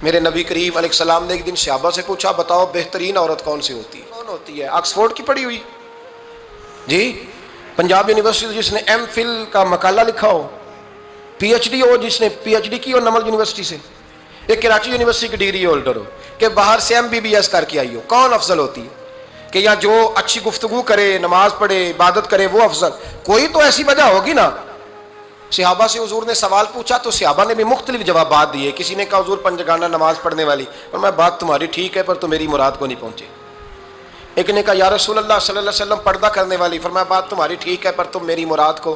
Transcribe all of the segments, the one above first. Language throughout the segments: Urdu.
میرے نبی کریم علیہ السلام نے ایک دن صحابہ سے پوچھا بتاؤ بہترین عورت کون سی ہوتی ہے؟ کون ہوتی ہے؟ آکسفورڈ کی پڑھی ہوئی جی، پنجاب یونیورسٹی جس نے ایم فل کا مقالہ لکھا ہو، پی ایچ ڈی ہو جس نے پی ایچ ڈی کی ہو نمل یونیورسٹی سے، ایک کراچی یونیورسٹی کی ڈگری ہولڈر ہو، کہ باہر سے ایم بی بی ایس کر کے آئی ہو، کون افضل ہوتی ہے؟ کہ یا جو اچھی گفتگو کرے، نماز پڑھے، عبادت کرے وہ افضل؟ کوئی تو ایسی وجہ ہوگی نا۔ صحابہ سے حضور نے سوال پوچھا تو صحابہ نے بھی مختلف جوابات دیے۔ کسی نے کہا حضور پنجگانہ نماز پڑھنے والی، اور میں بات تمہاری ٹھیک ہے پر تو میری مراد کو نہیں پہنچے۔ ایک نے کہا یا رسول اللہ صلی اللہ علیہ وسلم پردہ کرنے والی، فرمایا بات تمہاری ٹھیک ہے پر تم میری مراد کو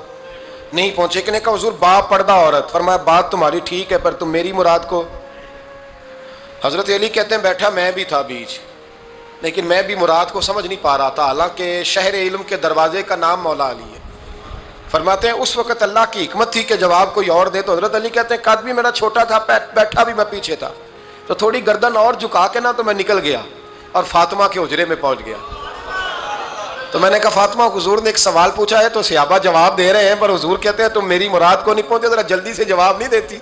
نہیں پہنچے۔ ایک نے کہا حضور با پردہ عورت، فرمایا بات تمہاری ٹھیک ہے پر تم میری مراد کو۔ حضرت علی کہتے ہیں بیٹھا میں بھی تھا بیچ، لیکن میں بھی مراد کو سمجھ نہیں پا رہا تھا، حالانکہ شہر علم کے دروازے کا نام مولا علی ہے۔ فرماتے ہیں اس وقت اللہ کی حکمت تھی کہ جواب کوئی اور دے، تو حضرت علی کہتے ہیں قد بھی میرا چھوٹا تھا، بیٹھا بھی میں پیچھے تھا، تو تھوڑی گردن اور جھکا کے نا تو میں نکل گیا اور فاطمہ کے حجرے میں پہنچ گیا۔ تو میں نے کہا فاطمہ حضور نے ایک سوال پوچھا ہے تو صحابہ جواب دے رہے ہیں پر حضور کہتے ہیں تم میری مراد کو نہیں پہنچے، ذرا جلدی سے جواب نہیں دیتی؟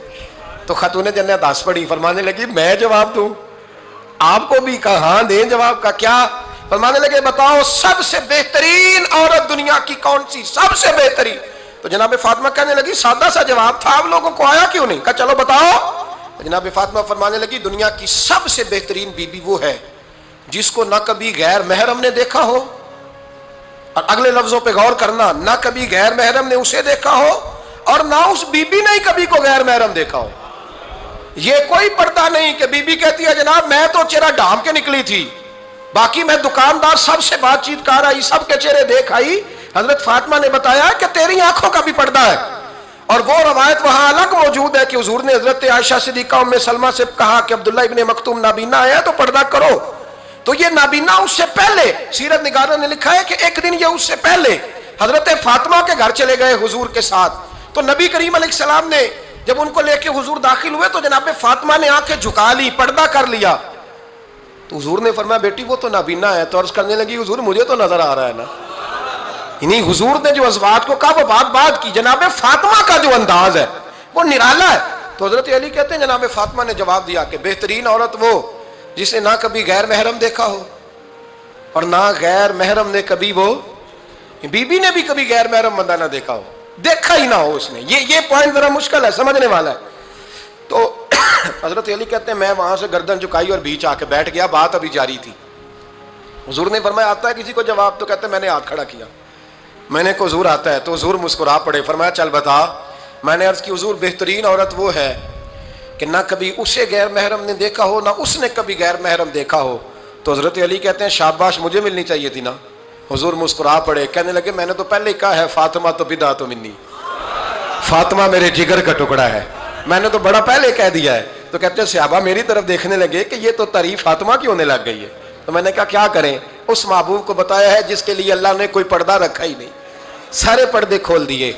تو خاتون جنت ہنس پڑی، فرمانے لگی میں جواب دوں؟ آپ کو بھی کہا ہاں دیں جواب کا کیا؟ فرمانے لگے بتاؤ سب سے بہترین عورت دنیا کی کون سی، سب سے بہترین؟ تو جناب فاطمہ کہنے لگی سادہ سا جواب تھا، آپ لوگوں کو آیا کیوں نہیں؟ کہا چلو بتاؤ۔ تو جناب فاطمہ فرمانے لگی دنیا کی سب سے بہترین بیوی وہ ہے جس کو نہ کبھی غیر محرم نے دیکھا ہو، اور اگلے لفظوں پہ غور کرنا، نہ کبھی غیر محرم نے اسے دیکھا ہو اور نہ اس بیوی نے کبھی کو غیر محرم دیکھا ہو۔ یہ کوئی پردہ نہیں کہ بی بی کہتی ہے جناب میں تو چہرہ ڈھام کے نکلی تھی، باقی میں دکاندار سب سے بات چیت کر آئی، سب کے چہرے دیکھ آئی۔ حضرت فاطمہ نے بتایا کہ تیری آنکھوں کا بھی پردہ ہے، اور وہ روایت وہاں الگ موجود ہے کہ حضور نے حضرت عائشہ صدیقہ ام سلمہ سے کہا کہ عبداللہ ابن مکتوم نابینا ہے تو پردہ کرو۔ تو یہ نابینا اس سے پہلے، سیرت نگاروں نے لکھا ہے کہ ایک دن یہ اس سے پہلے حضرت فاطمہ کے گھر چلے گئے حضور کے ساتھ، تو نبی کریم علیہ السلام نے جب ان کو لے کے حضور داخل ہوئے تو جناب فاطمہ نے آنکھیں جھکا لی، پردہ کر لیا۔ تو حضور نے فرمایا بیٹی وہ تو نابینا ہے، تو عرض کرنے لگی حضور مجھے تو نظر آ رہا ہے نا۔ یعنی حضور نے جو ازواج کو کہا وہ بات کی، جناب فاطمہ کا جو انداز ہے وہ نرالا ہے۔ تو حضرت علی کہتے ہیں جناب فاطمہ نے جواب دیا کہ بہترین عورت وہ جسے نہ کبھی غیر محرم دیکھا ہو اور نہ غیر محرم نے کبھی، وہ بی بی نے بھی کبھی غیر محرم بندہ نہ دیکھا ہو، دیکھا ہی نہ ہو اس نے۔ یہ پوائنٹ ذرا مشکل ہے، سمجھنے والا ہے۔ تو حضرت علی کہتے ہیں میں وہاں سے گردن جھکائی اور بیچ آ کے بیٹھ گیا، بات ابھی جاری تھی۔ حضور نے فرمایا آتا ہے کسی کو جواب؟ تو کہتے ہیں میں نے ہاتھ کھڑا کیا، میں نے کو حضور آتا ہے؟ تو حضور مسکرا پڑے، فرمایا چل بتا۔ میں نے عرض کی حضور بہترین عورت وہ ہے کہ نہ کبھی اسے غیر محرم نے دیکھا ہو نہ اس نے کبھی غیر محرم دیکھا ہو۔ تو حضرت علی کہتے ہیں شاباش مجھے ملنی چاہیے تھی نا۔ حضور مسکرا پڑے، کہنے لگے میں نے تو پہلے ہی کہا ہے فاطمہ تو بدعۃ منی، فاطمہ میرے جگر کا ٹکڑا ہے، میں نے تو بڑا پہلے کہہ دیا ہے۔ تو کہتے ہیں صحابہ میری طرف دیکھنے لگے کہ یہ تو تعریف فاطمہ کی ہونے لگ گئی ہے۔ تو میں نے کہا کیا کریں؟ اس محبوب کو بتایا ہے جس کے لیے اللہ نے کوئی پردہ رکھا ہی نہیں، سارے پردے کھول دیے۔